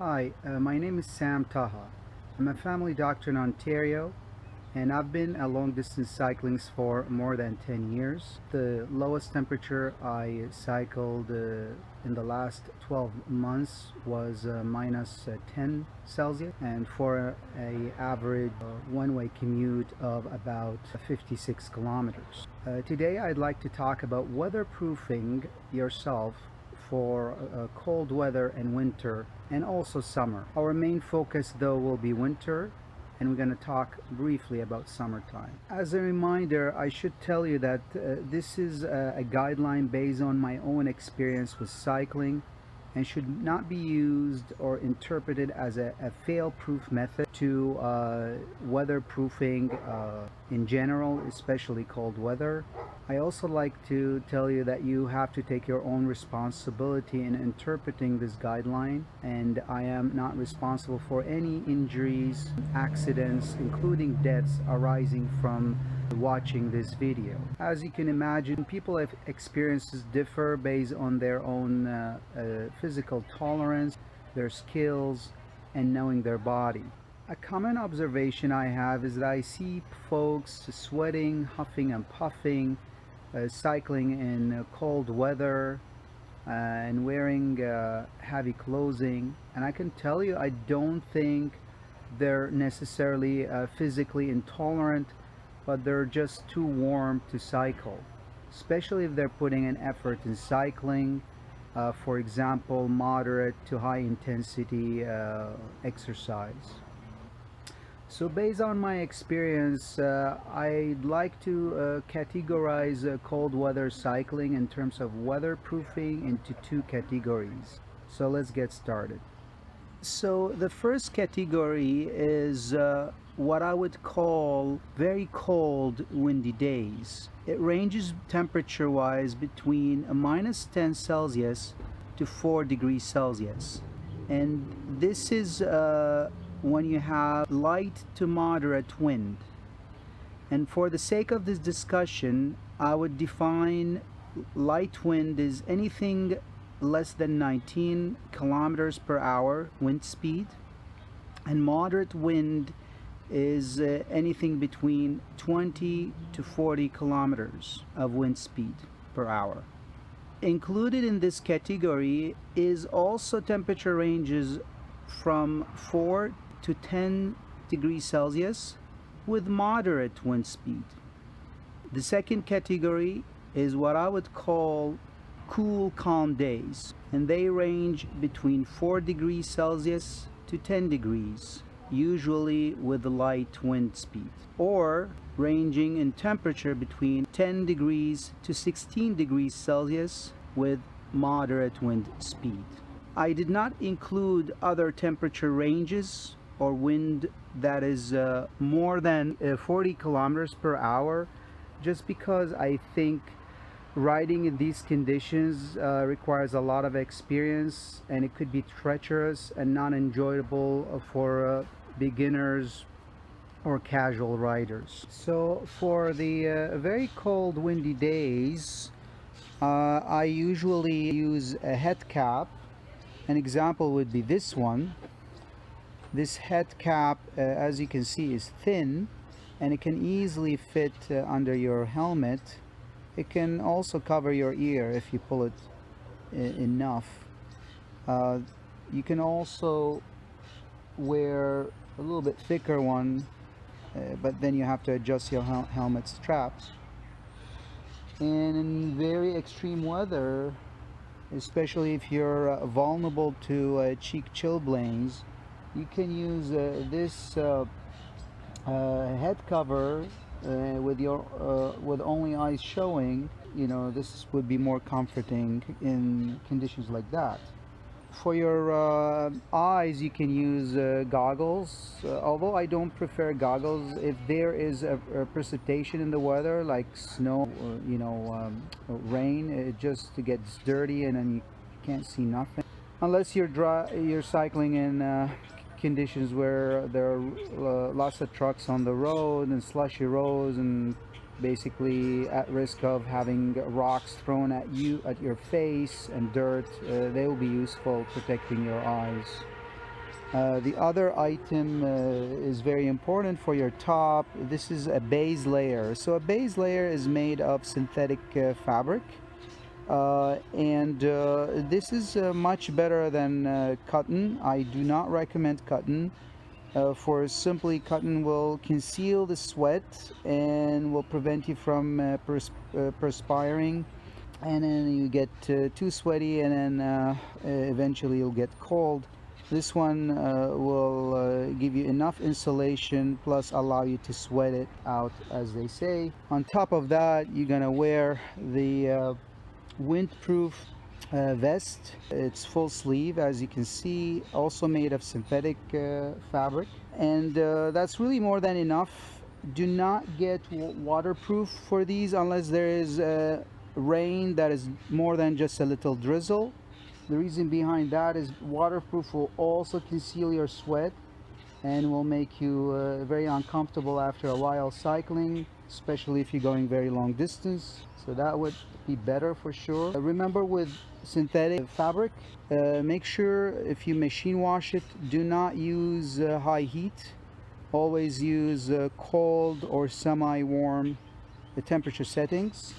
Hi, my name is Sam Taha. I'm a family doctor in Ontario, and I've been a long distance cycling for more than 10 years. The lowest temperature I cycled in the last 12 months was minus 10 Celsius, and for a average one-way commute of about 56 kilometers. Today I'd like to talk about weatherproofing yourself for cold weather and winter, and also summer. Our main focus though will be winter, and we're going to talk briefly about summertime. As a reminder, I should tell you that this is a guideline based on my own experience with cycling and should not be used or interpreted as a fail-proof method to weatherproofing in general, especially cold weather. I also like to tell you that you have to take your own responsibility in interpreting this guideline, and I am not responsible for any injuries, accidents, including deaths arising from watching this video. As you can imagine, people's experiences differ based on their own physical tolerance, their skills, and knowing their body. A common observation I have is that I see folks sweating, huffing and puffing, cycling in cold weather, and wearing heavy clothing, and I can tell you I don't think they're necessarily physically intolerant, but they're just too warm to cycle, especially if they're putting an effort in cycling, for example moderate to high intensity exercise. So based on my experience, I'd like to categorize cold weather cycling in terms of weatherproofing into two categories. So let's get started. So the first category is what I would call very cold, windy days. It ranges temperature-wise between a minus 10 Celsius to 4 degrees Celsius. And this is when you have light to moderate wind. And for the sake of this discussion, I would define light wind as anything less than 19 kilometers per hour wind speed, and moderate wind is anything between 20 to 40 kilometers of wind speed per hour. Included in this category is also temperature ranges from 4 to 10 degrees Celsius with moderate wind speed. The second category is what I would call cool, calm days, and they range between 4 degrees Celsius to 10 degrees, usually with light wind speed, or ranging in temperature between 10 degrees to 16 degrees Celsius with moderate wind speed. I did not include other temperature ranges or wind that is more than 40 kilometers per hour, just because I think riding in these conditions requires a lot of experience, and it could be treacherous and not enjoyable for beginners or casual riders. So for the very cold, windy days, I usually use a head cap. An example would be this one. This head cap, as you can see, is thin, and it can easily fit under your helmet. It can also cover your ear if you pull it enough. You can also wear a little bit thicker one, but then you have to adjust your helmet straps. And in very extreme weather, especially if you're vulnerable to cheek chilblains, you can use this head cover with only eyes showing. You know, this would be more comforting in conditions like that. For your eyes, you can use goggles, although I don't prefer goggles. If there is a precipitation in the weather, like snow or rain, it just gets dirty and then you can't see nothing. Unless you're cycling in conditions where there are lots of trucks on the road and slushy roads, and basically at risk of having rocks thrown at you, at your face, and dirt, they will be useful protecting your eyes. The other item is very important for your top. This is a base layer. So a base layer is made of synthetic fabric. And this is much better than cotton. I do not recommend cotton. For simply, cotton will conceal the sweat and will prevent you from perspiring, and then you get too sweaty, and then eventually you'll get cold. This one will give you enough insulation plus allow you to sweat it out, as they say. On top of that, you're gonna wear the windproof vest. It's full sleeve, as you can see, also made of synthetic fabric, and that's really more than enough. Do not get waterproof for these unless there is rain that is more than just a little drizzle. The reason behind that is waterproof will also conceal your sweat and will make you very uncomfortable after a while cycling, especially if you're going very long distance. So that would be better for sure. Remember, with synthetic fabric, make sure if you machine wash it, do not use high heat. Always use cold or semi-warm temperature settings,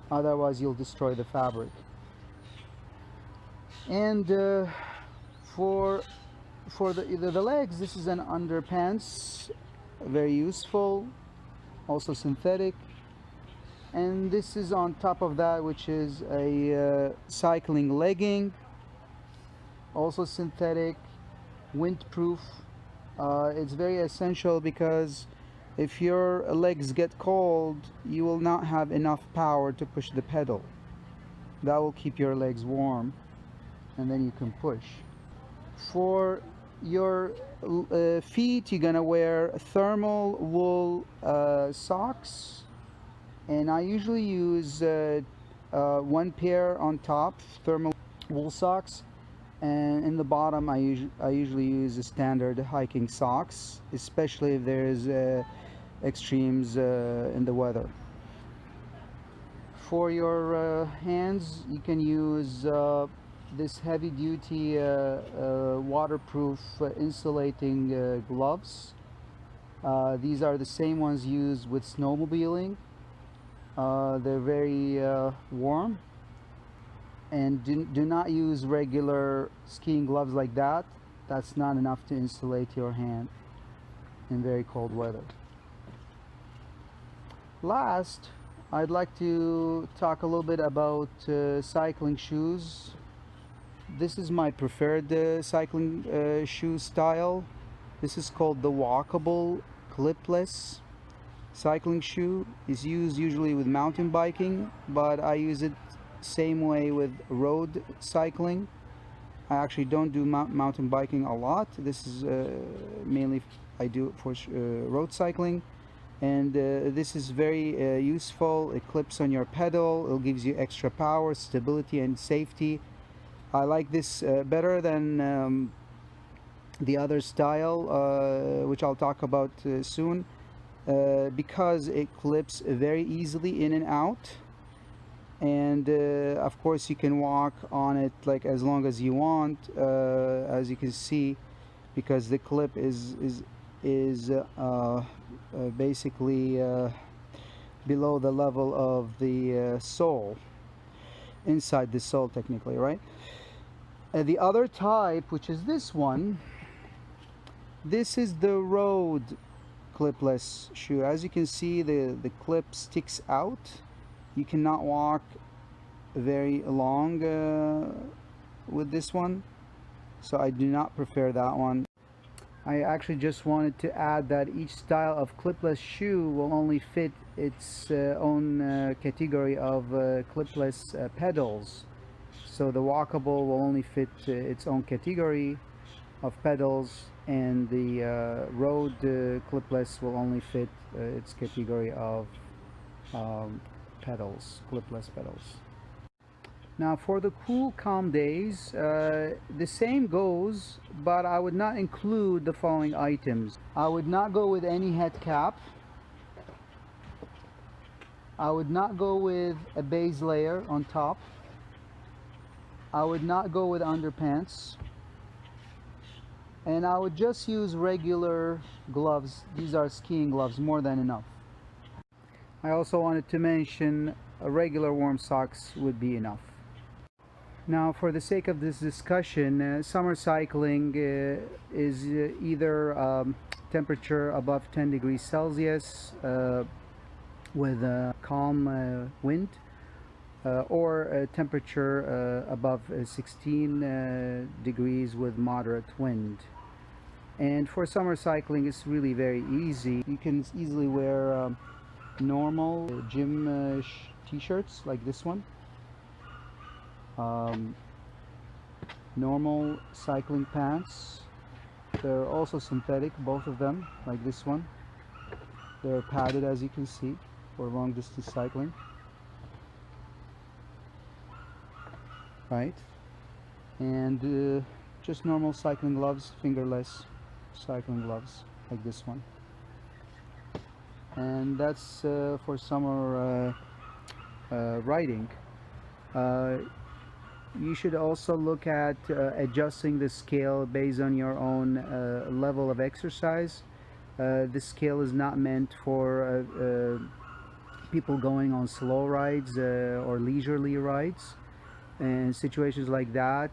otherwise you'll destroy the fabric. And for the legs, this is an underpants, very useful, also synthetic. And this is on top of that, which is a cycling legging, also synthetic, windproof. It's very essential because if your legs get cold, you will not have enough power to push the pedal. That will keep your legs warm, and then you can push. For your feet, you're gonna wear thermal wool socks, and I usually use one pair on top, thermal wool socks, and in the bottom I usually use the standard hiking socks, especially if there's extremes in the weather. For your hands, you can use this heavy duty waterproof insulating gloves. These are the same ones used with snowmobiling. They're very warm, and do not use regular skiing gloves like that. That's not enough to insulate your hand in very cold weather. Last, I'd like to talk a little bit about cycling shoes. This is my preferred cycling shoe style. This is called the walkable clipless cycling shoe. Is used usually with mountain biking, but I use it same way with road cycling. I actually don't do mountain biking a lot. This is mainly I do it for road cycling, and this is very useful. It clips on your pedal. It gives you extra power, stability, and safety. I like this better than the other style, which I'll talk about soon, because it clips very easily in and out, and of course you can walk on it like as long as you want, as you can see, because the clip is basically below the level of the sole, inside the sole technically, right? The other type, which is this one, this is the road clipless shoe. As you can see, the clip sticks out. You cannot walk very long with this one, so I do not prefer that one. I actually just wanted to add that each style of clipless shoe will only fit its own category of clipless pedals. So the walkable will only fit its own category of pedals, and the road clipless will only fit its category of pedals, clipless pedals. Now for the cool, calm days, the same goes, but I would not include the following items. I would not go with any head cap. I would not go with a base layer on top. I would not go with underpants. And I would just use regular gloves. These are skiing gloves, more than enough. I also wanted to mention regular warm socks would be enough. Now, for the sake of this discussion, summer cycling is either temperature above 10 degrees Celsius with a calm wind, or a temperature above 16 degrees with moderate wind. And for summer cycling, it's really very easy. You can easily wear normal gym t-shirts like this one, normal cycling pants. They're also synthetic, both of them, like this one. They're padded, as you can see, for long distance cycling, right? And just normal cycling gloves, fingerless cycling gloves like this one. And that's for summer riding. You should also look at adjusting the scale based on your own level of exercise. This scale is not meant for people going on slow rides or leisurely rides. In situations like that,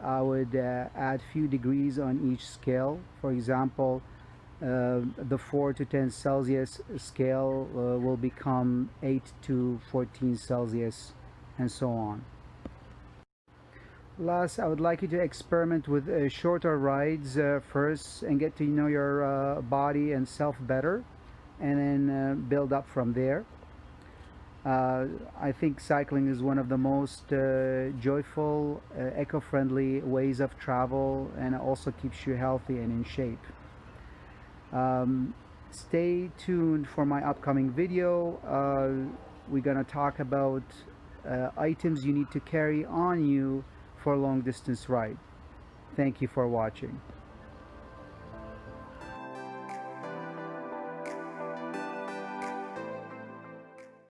I would add few degrees on each scale. For example, the 4 to 10 Celsius scale will become 8 to 14 Celsius, and so on. Last, I would like you to experiment with shorter rides first and get to know your body and self better, and then build up from there. I think cycling is one of the most joyful, eco-friendly ways of travel, and it also keeps you healthy and in shape. Stay tuned for my upcoming video. We're gonna talk about items you need to carry on you for a long distance ride. Thank you for watching.